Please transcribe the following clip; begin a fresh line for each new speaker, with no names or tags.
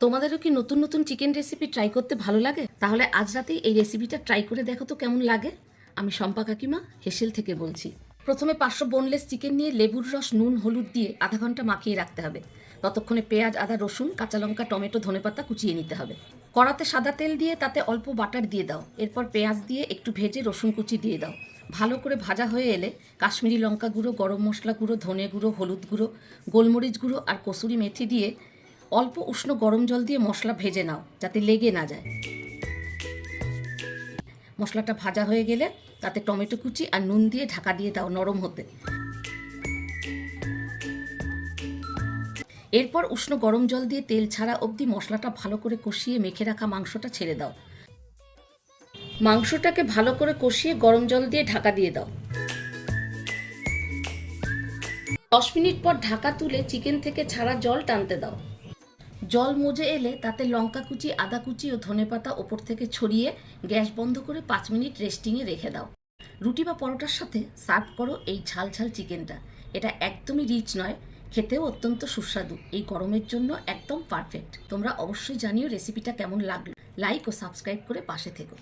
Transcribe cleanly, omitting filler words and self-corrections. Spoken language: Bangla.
তোমাদেরও কি নতুন নতুন চিকেন রেসিপি ট্রাই করতে ভালো লাগে? তাহলে আজ রাতেই এই রেসিপিটা ট্রাই করে দেখো তো কেমন লাগে। আমি শম্পা কাকিমা হেসেল থেকে বলছি। প্রথমে 500 বোনলেস চিকেন নিয়ে লেবুর রস, নুন, হলুদ দিয়ে আধা ঘন্টা মাখিয়ে রাখতে হবে। ততক্ষণে পেঁয়াজ, আদা, রসুন, কাঁচা লঙ্কা, টমেটো, ধনেপাতা কুচিয়ে নিতে হবে। কড়াতে সাদা তেল দিয়ে তাতে অল্প বাটার দিয়ে দাও। এরপর পেঁয়াজ দিয়ে একটু ভেজে রসুন কুচি দিয়ে দাও। ভালো করে ভাজা হয়ে এলে কাশ্মীরি লঙ্কা গুঁড়ো, গরম মশলা গুঁড়ো, ধনে গুঁড়ো, হলুদ গুঁড়ো, গোলমরিচ গুঁড়ো আর কসুরি মেথি দিয়ে অল্প উষ্ণ গরম জল দিয়ে মশলা ভেজে নাও যাতে লেগে না যায়। মশলাটা ভাজা হয়ে গেলে তাতে টমেটো কুচি আর নুন দিয়ে ঢাকা দিয়ে দাও নরম হতে। এরপর উষ্ণ গরম জল দিয়ে তেল ছাড়া অবধি মশলাটা ভালো করে কষিয়ে মেখে রাখা মাংসটা ছেড়ে দাও। মাংসটাকে ভালো করে কষিয়ে গরম জল দিয়ে ঢাকা দিয়ে দাও। 10 মিনিট পর ঢাকা তুলে চিকেন থেকে ছাড়া জল টানতে দাও। জল মজে এলে তাতে লঙ্কা কুচি, আদা কুচি ও ধনেপাতা ওপর থেকে ছড়িয়ে গ্যাস বন্ধ করে 5 মিনিট রেস্টিংয়ে রেখে দাও। রুটি বা পরোটার সাথে সার্ভ করো এই ঝাল ঝাল চিকেনটা। এটা একদমই রিচ নয়, খেতেও অত্যন্ত সুস্বাদু। এই গরমের জন্য একদম পারফেক্ট। তোমরা অবশ্যই জানিও রেসিপিটা কেমন লাগলো। লাইক ও সাবস্ক্রাইব করে পাশে থেকো।